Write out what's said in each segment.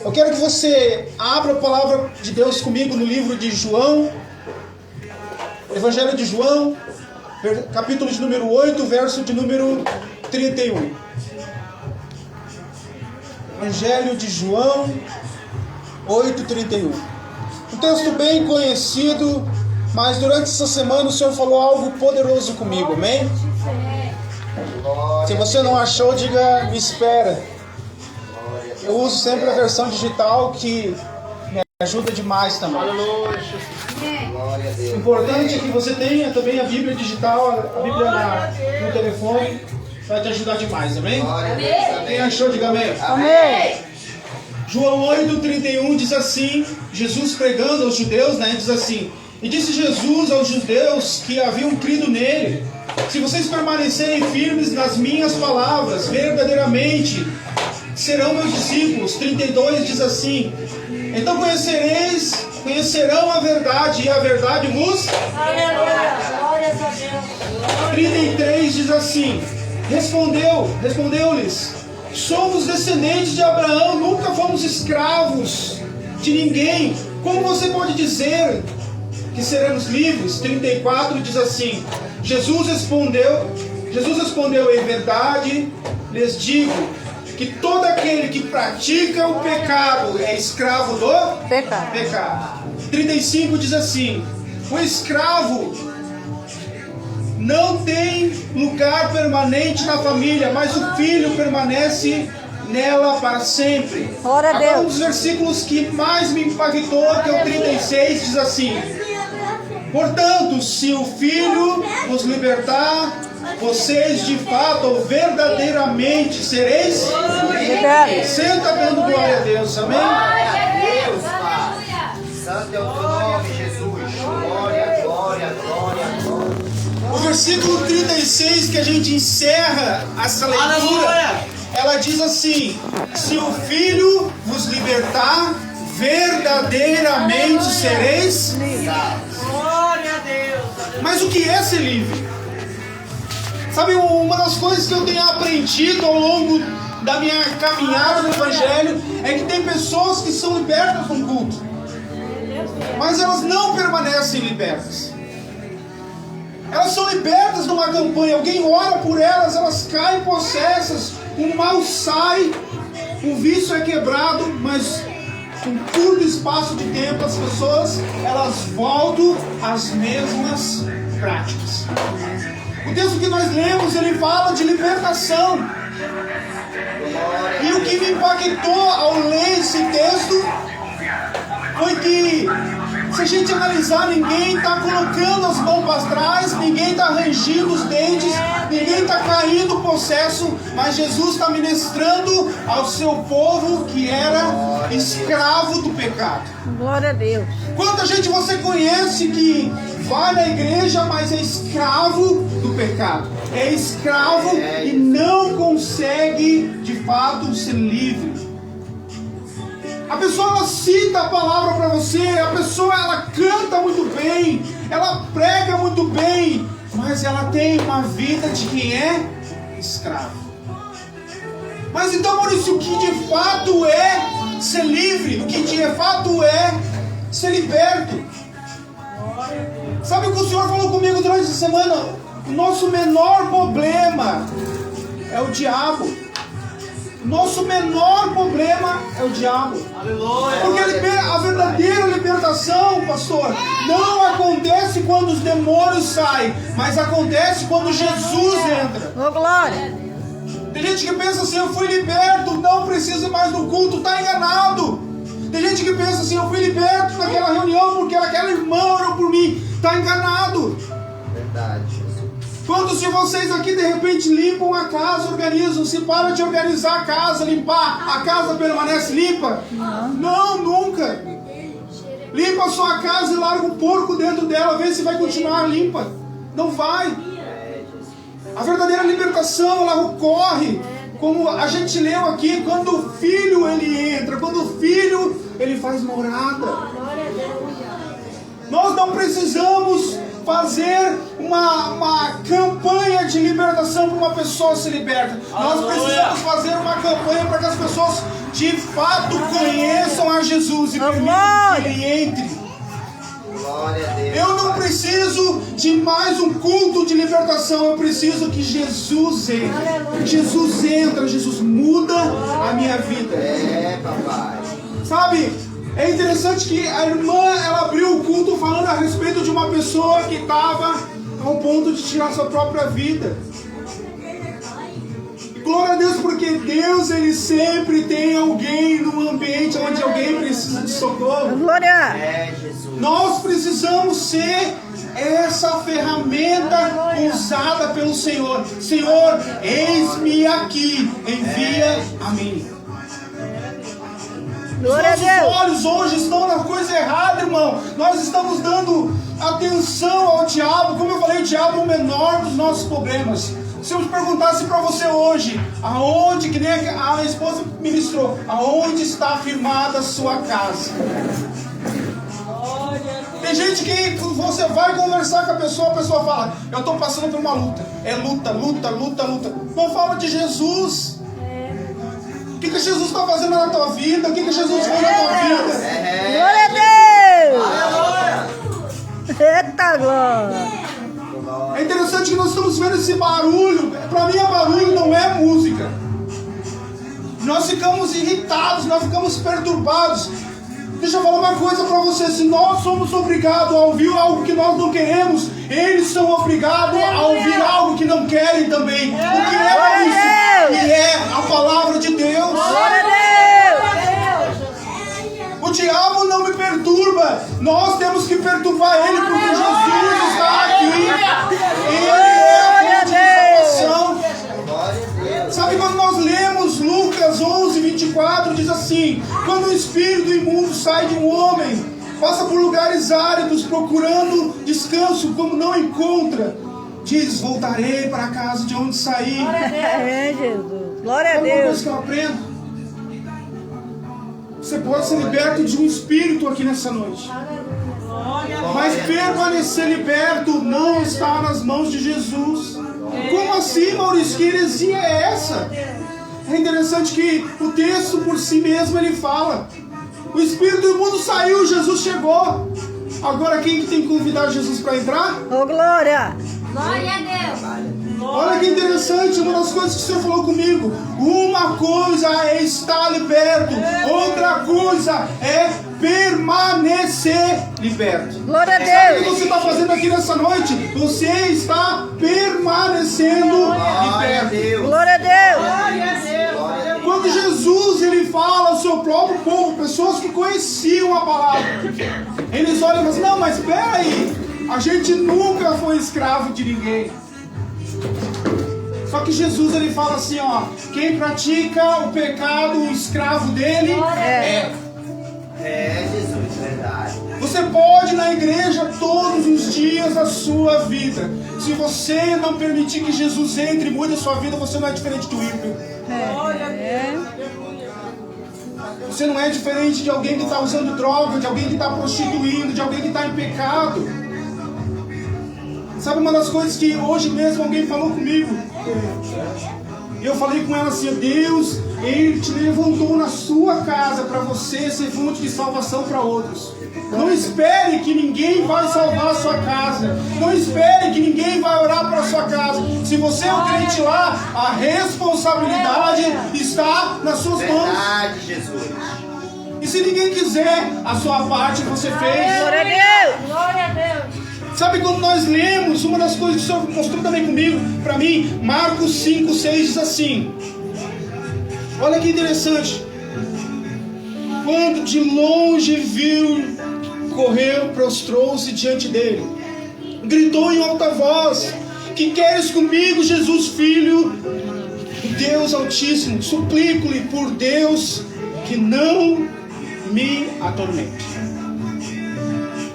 Eu quero que você abra a palavra de Deus comigo no livro de João, Evangelho de João, capítulo de número 8, verso de número 31. Evangelho de João 8, 31. Um texto bem conhecido, mas durante essa semana o Senhor falou algo poderoso comigo, amém? Se você não achou, diga, me espera. Eu uso sempre a versão digital que me ajuda demais também. O importante é que você tenha também a Bíblia digital, a Bíblia no telefone, vai te ajudar demais, amém? Quem achou, diga amém. Amém. João 8, 31 diz assim, Jesus pregando aos judeus, diz assim: e disse Jesus aos judeus que haviam crido nele: se vocês permanecerem firmes nas minhas palavras, verdadeiramente serão meus discípulos. 32 diz assim: então conhecerão a verdade, e a verdade vos... Aleluia, glórias a Deus. 33 diz assim: respondeu-lhes: somos descendentes de Abraão, nunca fomos escravos de ninguém. Como você pode dizer que seremos livres? 34 diz assim: Jesus respondeu, em verdade lhes digo que todo aquele que pratica o pecado é escravo do pecado. 35 diz assim: o escravo não tem lugar permanente na família, mas o filho permanece nela para sempre. Agora um dos versículos que mais me impactou, que é o 36, diz assim: portanto, se o filho vos libertar, vocês de fato ou verdadeiramente sereis libertos. Senta dando glória a Deus, amém? Glória a Deus, Pai. Santo é o teu nome, Jesus. Glória, glória, glória, glória. O versículo 36 que a gente encerra essa leitura, ela diz assim: se o filho vos libertar, verdadeiramente sereis livres. Glória a Deus. Mas o que é ser livre? Sabe, uma das coisas que eu tenho aprendido ao longo da minha caminhada no Evangelho é que tem pessoas que são libertas no culto, mas elas não permanecem libertas. Elas são libertas numa campanha, alguém ora por elas, elas caem possessas, o mal sai, o vício é quebrado, mas em curto espaço de tempo as pessoas elas voltam às mesmas práticas. O texto que nós lemos, ele fala de libertação. E o que me impactou ao ler esse texto foi que, se a gente analisar, ninguém está colocando as mãos para trás, ninguém está rangindo os dentes, ninguém está caindo possesso, mas Jesus está ministrando ao seu povo que era escravo do pecado. Glória a Deus. Quanta gente você conhece que vai na igreja, mas é escravo do pecado? É escravo e não consegue de fato ser livre. A pessoa ela cita a palavra para você, a pessoa ela canta muito bem, ela prega muito bem, mas ela tem uma vida de quem é escravo. Mas então, Maurício, o que de fato é ser livre? O que de fato é ser liberto? Sabe o que o Senhor falou comigo durante essa semana? O nosso menor problema é o diabo. Nosso menor problema é o diabo. Aleluia. Porque a verdadeira libertação, pastor, não acontece quando os demônios saem, mas acontece quando Jesus entra. Oh, glória. Tem gente que pensa assim: eu fui liberto, não preciso mais do culto. Está enganado. Tem gente que pensa assim: eu fui liberto naquela reunião porque aquela irmã orou por mim. Está enganado. Verdade, Jesus. Quantos de vocês aqui de repente limpam a casa, organizam, se para de organizar a casa, limpar, a casa permanece limpa? Não, nunca. Limpa a sua casa e larga um porco dentro dela, vê se vai continuar limpa. Não vai. A verdadeira libertação, ela ocorre, como a gente leu aqui, quando o filho ele entra, quando o filho ele faz morada. Nós não precisamos fazer uma campanha de libertação para uma pessoa se liberta. Nós precisamos fazer uma campanha para que as pessoas de fato conheçam a Jesus e permitam que Ele entre. Glória a Deus. Eu não preciso de mais um culto de libertação, eu preciso que Jesus entre. Jesus entra, Jesus muda a minha vida. É, papai. Sabe, é interessante que a irmã, ela abriu o culto falando a respeito de uma pessoa que estava ao ponto de tirar sua própria vida. Glória a Deus, porque Deus, Ele sempre tem alguém no ambiente onde alguém precisa de socorro. Glória. É, Jesus. Nós precisamos ser essa ferramenta usada pelo Senhor. Senhor, eis-me aqui, envia a mim. Glória a Nossos Deus. olhos hoje estão na coisa errada, irmão. Nós estamos dando atenção ao diabo. Como eu falei, o diabo é o menor dos nossos problemas. Se eu perguntasse para você hoje, aonde, que nem a esposa ministrou, aonde está firmada a sua casa? Tem gente que você vai conversar com a pessoa fala, eu estou passando por uma luta. É luta, luta, luta, luta. Não fala de Jesus. O que Jesus está fazendo na tua vida? O que Jesus fez na tua vida? Glória a Deus. Eita glória. É interessante que nós estamos vendo esse barulho. Para mim, barulho não é música. Nós ficamos irritados, nós ficamos perturbados. Deixa eu falar uma coisa para você. Se nós somos obrigados a ouvir algo que nós não queremos, eles são obrigados a ouvir algo que não querem também. O que é isso? Que é a palavra de Deus. Glória a Deus. O diabo não me perturba. Nós temos que perturbar ele, porque Jesus está aqui. Ele é a fonte de salvação. Sabe quando nós lemos Lucas 11:24, diz assim: quando o espírito imundo sai de um homem, passa por lugares áridos procurando descanso, como não encontra, diz: voltarei para a casa de onde saí. É, Jesus. Glória a Sabe uma coisa Deus. que eu aprendo? Você pode ser liberto de um espírito aqui nessa noite. Mas permanecer liberto não está nas mãos de Jesus. Como assim, Maurício? Que heresia é essa? É interessante que o texto por si mesmo ele fala: o espírito imundo saiu, Jesus chegou. Agora quem que tem que convidar Jesus para entrar? Ô glória. Glória a Deus. Olha que interessante, uma das coisas que o Senhor falou comigo. Uma coisa é estar liberto, outra coisa é permanecer liberto. Glória a Sabe o que Deus. você está fazendo aqui nessa noite? Você está permanecendo liberto. Glória a Deus. Quando Jesus ele fala ao seu próprio povo, pessoas que conheciam a palavra, eles olham e falam: não, mas espera aí, a gente nunca foi escravo de ninguém. Só que Jesus ele fala assim, ó: quem pratica o pecado, o escravo dele é. É, Jesus, verdade. Você pode ir na igreja todos os dias da sua vida. Se você não permitir que Jesus entre e mude a sua vida, você não é diferente do ímpio. Você não é diferente de alguém que está usando droga, de alguém que está prostituindo, de alguém que está em pecado. Sabe uma das coisas que hoje mesmo alguém falou comigo? Eu falei com ela assim: Deus, Ele te levantou na sua casa para você ser fonte de salvação para outros. Não espere que ninguém vai salvar a sua casa. Não espere que ninguém vai orar para a sua casa. Se você é um crente lá, a responsabilidade está nas suas mãos. Verdade, Jesus. E se ninguém quiser, a sua parte você fez. Glória a Deus. Glória a Deus. Sabe quando nós lemos, uma das coisas que o Senhor mostrou também comigo, para mim, Marcos 5:6 diz assim. Olha que interessante. Quando de longe viu, correu, prostrou-se diante dele, gritou em alta voz: que queres comigo, Jesus, filho de Deus Altíssimo? Suplico-lhe por Deus que não me atormente.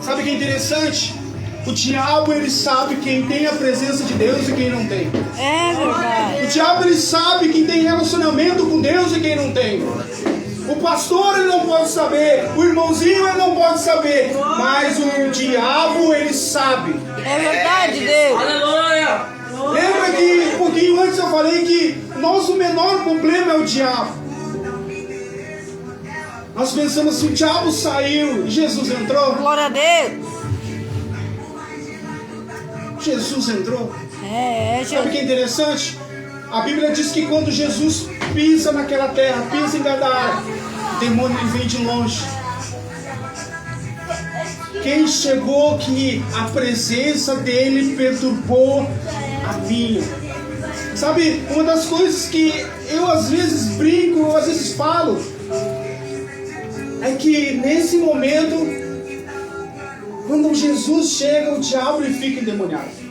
Sabe o que é interessante? O diabo ele sabe quem tem a presença de Deus e quem não tem. É verdade. O diabo ele sabe quem tem relacionamento com Deus e quem não tem. O pastor ele não pode saber, o irmãozinho ele não pode saber, mas o diabo ele sabe. É verdade, Deus. Aleluia! Lembra que um pouquinho antes eu falei que o nosso menor problema é o diabo. Nós pensamos assim, o diabo saiu e Jesus entrou. Glória a Deus. Jesus entrou. É, Sabe o Jesus. que é interessante? A Bíblia diz que quando Jesus pisa naquela terra, pisa em Gadara, o demônio vem de longe. Quem chegou que a presença dele perturbou a minha. Sabe, uma das coisas que eu às vezes brinco, eu às vezes falo, é que nesse momento, quando Jesus chega, o diabo ele fica endemoniado.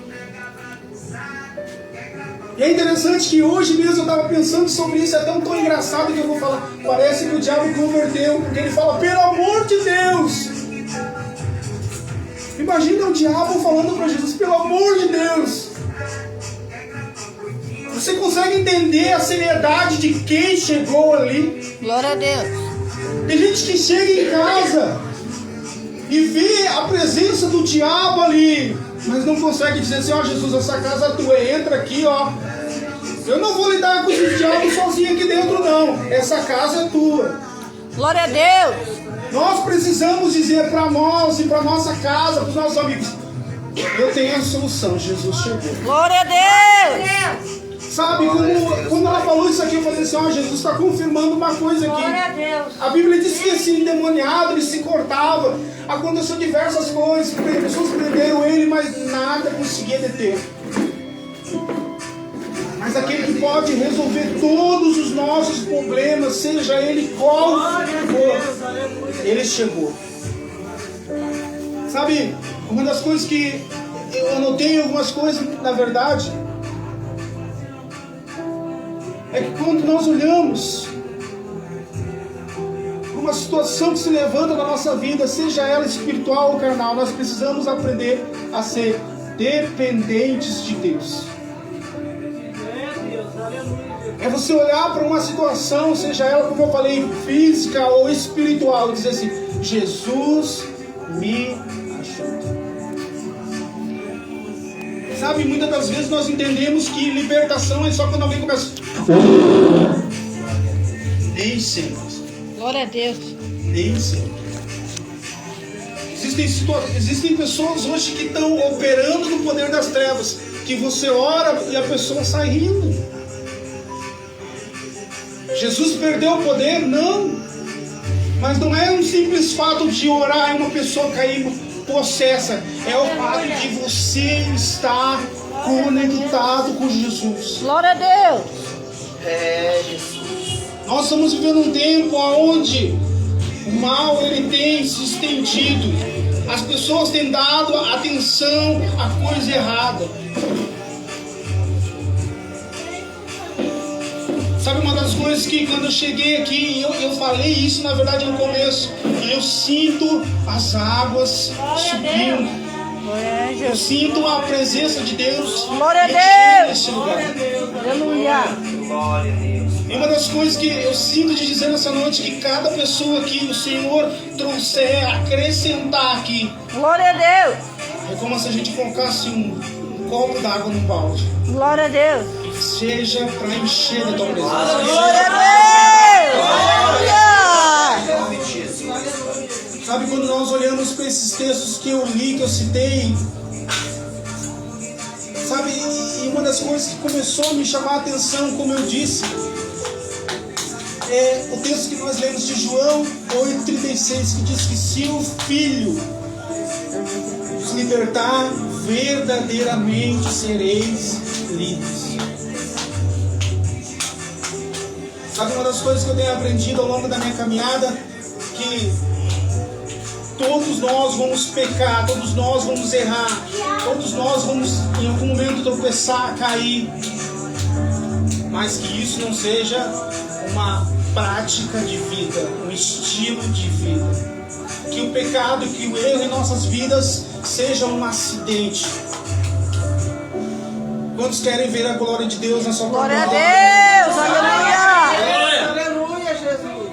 E é interessante que hoje mesmo eu estava pensando sobre isso, é tão engraçado que eu vou falar. Parece que o diabo converteu, porque ele fala, pelo amor de Deus. Imagina o diabo falando para Jesus, pelo amor de Deus. Você consegue entender a seriedade de quem chegou ali? Glória a Deus. Tem gente que chega em casa e vê a presença do diabo ali, mas não consegue dizer assim, ó Jesus, essa casa é tua, entra aqui, ó. Eu não vou lidar com esse diabo sozinho aqui dentro, não. Essa casa é tua. Glória a Deus. Nós precisamos dizer para nós e para nossa casa, para os nossos amigos, eu tenho a solução, Jesus chegou. Glória a Deus. Sabe, quando ela falou isso aqui, eu falei assim, ó, Jesus está confirmando uma coisa aqui. Glória a Deus. A Bíblia diz que esse endemoniado, ele se cortava. Aconteceu diversas coisas, pessoas prenderam ele, mas nada conseguia deter. Mas aquele que pode resolver todos os nossos problemas, seja ele qual for, ele chegou. Sabe, uma das coisas que eu anotei, algumas coisas, na verdade, é que quando nós olhamos para uma situação que se levanta na nossa vida, seja ela espiritual ou carnal, nós precisamos aprender a ser dependentes de Deus. É você olhar para uma situação, seja ela, como eu falei, física ou espiritual, e dizer assim, Jesus me ajuda. Sabe, muitas das vezes nós entendemos que libertação é só quando alguém começa. Nem sempre. Glória a Deus. Nem sempre. Existem pessoas hoje que estão operando no poder das trevas, que você ora e a pessoa sai rindo. Jesus perdeu o poder? Não. Mas não é um simples fato de orar e uma pessoa cair possessa. É o fato de você estar conectado com Jesus. Glória a Deus. É, Jesus. Nós estamos vivendo um tempo onde o mal ele tem se estendido. As pessoas têm dado atenção à coisa errada. Sabe uma das coisas que quando eu cheguei aqui, eu falei isso na verdade no começo, eu sinto as águas subindo. Glória a Eu Jesus. sinto a presença de Deus Glória a mexendo Deus. nesse lugar. Aleluia. Glória a Deus. E uma das coisas que eu sinto de dizer nessa noite, que cada pessoa que o Senhor trouxer, acrescentar aqui, Glória a Deus. é como se a gente colocasse um copo d'água num balde. Glória a Deus. Seja para encher da tua presença. Glória a Deus. Aleluia. Em nome de Jesus. Sabe, quando nós olhamos para esses textos que eu li, que eu citei, sabe, e uma das coisas que começou a me chamar a atenção, como eu disse, é o texto que nós lemos de João 8,36, que diz que se o Filho nos libertar, verdadeiramente sereis livres. Sabe, uma das coisas que eu tenho aprendido ao longo da minha caminhada, que todos nós vamos pecar, todos nós vamos errar, todos nós vamos em algum momento tropeçar, cair, mas que isso não seja uma prática de vida, um estilo de vida. Que o pecado, que o erro em nossas vidas seja um acidente. Quantos querem ver a glória de Deus na sua Glória a vida? Deus. Aleluia. Aleluia, Jesus.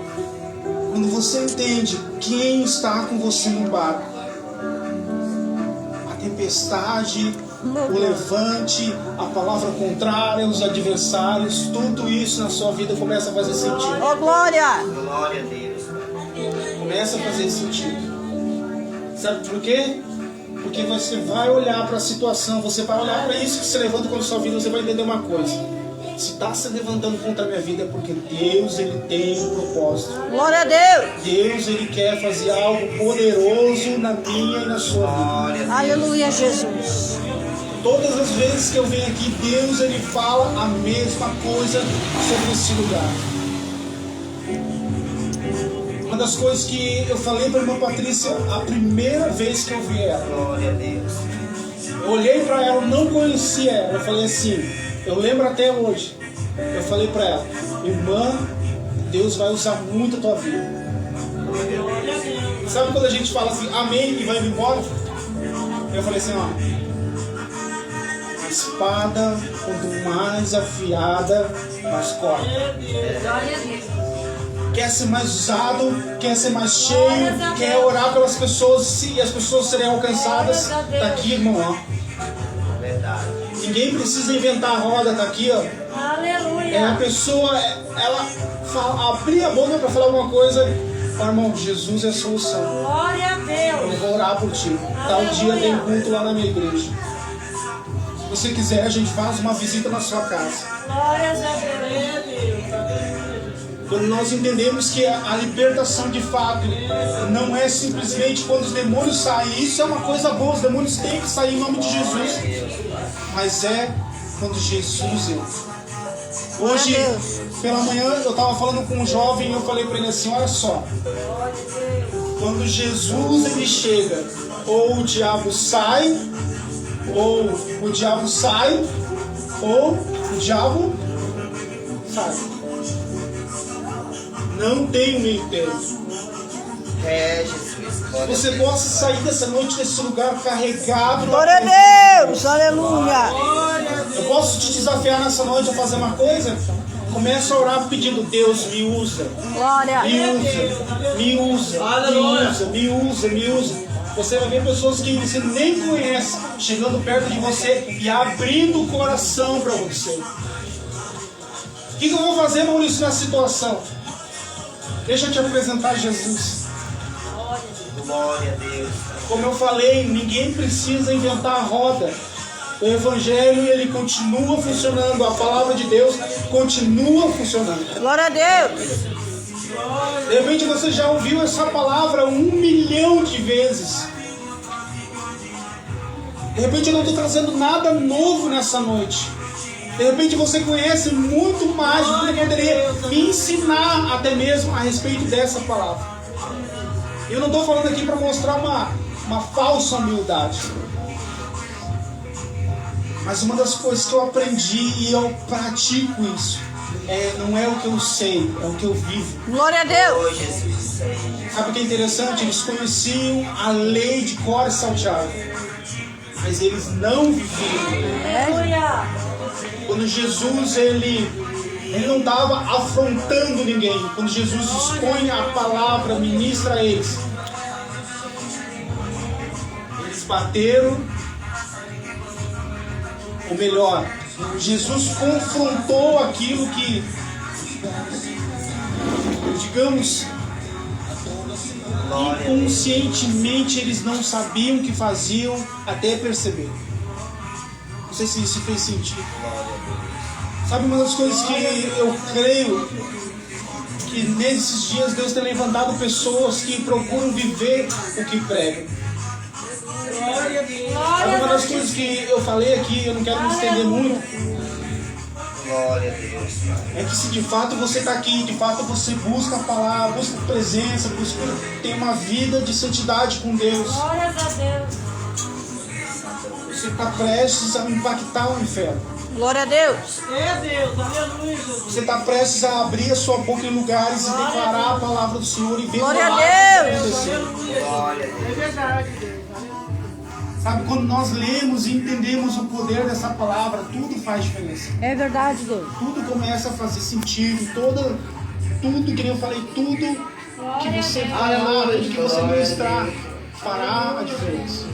Quando você entende quem está com você no barco, a tempestade, o levante, a palavra contrária, os adversários, tudo isso na sua vida começa a fazer sentido. Oh, glória. Glória a Deus. Começa a fazer sentido. Sabe por quê? Porque você vai olhar para a situação, você vai olhar para isso que se levanta contra a sua vida, você vai entender uma coisa. Se está se levantando contra a minha vida é porque Deus, Ele tem um propósito. Glória a Deus. Deus, Ele quer fazer algo poderoso na minha e na sua vida. Aleluia, Jesus. Todas as vezes que eu venho aqui, Deus, Ele fala a mesma coisa sobre esse lugar. Uma das coisas que eu falei para a irmã Patrícia a primeira vez que eu vi ela. Glória a Deus. Eu olhei para ela, eu não conhecia ela. Eu falei assim, eu lembro até hoje. Eu falei para ela, irmã, Deus vai usar muito a tua vida. Sabe quando a gente fala assim, amém, e vai embora? Eu falei assim, ó. A espada, quanto mais afiada, mais corta. Glória a Deus. Quer ser mais usado, quer ser mais cheio, quer orar pelas pessoas e as pessoas serem alcançadas. Tá aqui, irmão, ó. Verdade. Ninguém precisa inventar a roda, tá aqui, ó. É a pessoa, ela abrir a boca para falar alguma coisa. Ó, irmão, Jesus é a solução. Glória a Deus. Eu vou orar por ti. Tal dia tem culto lá na minha igreja. Se você quiser, a gente faz uma visita na sua casa. Glória a Deus. Quando nós entendemos que a libertação de fato não é simplesmente quando os demônios saem. Isso é uma coisa boa, os demônios têm que sair em nome de Jesus. Mas é quando Jesus entra. Hoje, pela manhã, eu estava falando com um jovem e eu falei para ele assim, olha só. Quando Jesus ele chega, ou o diabo sai, ou o diabo sai, ou o diabo sai. Não tem meio termo. É, Jesus. Glória a Você Deus. possa sair dessa noite desse lugar carregado. Glória a Deus. Aleluia. Eu posso te desafiar nessa noite a fazer uma coisa? Começa a orar pedindo, Deus me usa. Glória. Me usa, me usa, me usa, me usa, me usa. Você vai ver pessoas que você nem conhece chegando perto de você e abrindo o coração para você. O que eu vou fazer, Maurício, nessa situação? Deixa eu te apresentar Jesus. Glória a Deus. Como eu falei, ninguém precisa inventar a roda. O Evangelho, ele continua funcionando. A palavra de Deus continua funcionando. Glória a Deus. De repente você já ouviu essa palavra 1 milhão de vezes. De repente eu não estou trazendo nada novo nessa noite. De repente você conhece muito mais do que poderia me ensinar até mesmo a respeito dessa palavra. Eu não estou falando aqui para mostrar uma falsa humildade. Mas uma das coisas que eu aprendi e eu pratico isso, não é o que eu sei, é o que eu vivo. Glória a Deus. Oh, Jesus. Sabe o que é interessante? Eles conheciam a lei de cor e salteado, mas eles não viviam. Aleluia. Quando Jesus ele não estava afrontando ninguém. Quando Jesus expõe a palavra, ministra a eles. Eles bateram. Ou melhor, Jesus confrontou aquilo que, digamos, inconscientemente eles não sabiam o que faziam até perceber. Não sei se isso fez sentido. Sabe uma das coisas que eu creio que nesses dias Deus tem levantado pessoas que procuram viver o que pregam. Sabe uma das coisas que eu falei aqui, eu não quero me estender muito, Glória a Deus, Pai. é que se de fato você está aqui, de fato você busca a palavra, busca a presença, busca ter uma vida de santidade com Deus, Glória a Deus. você está prestes a impactar o inferno. Glória a Deus. Você está prestes a abrir a sua boca em lugares e declarar a palavra do Senhor e ver Glória a milagres Deus. acontecer. Glória a Deus. Sabe, quando nós lemos e entendemos o poder dessa palavra, tudo faz diferença. É verdade, Deus. Tudo começa a fazer sentido, tudo que eu falei, tudo que você falar, tudo que você ministrar, fará a diferença.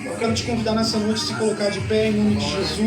Eu quero te convidar nessa noite a se colocar de pé em nome de Jesus.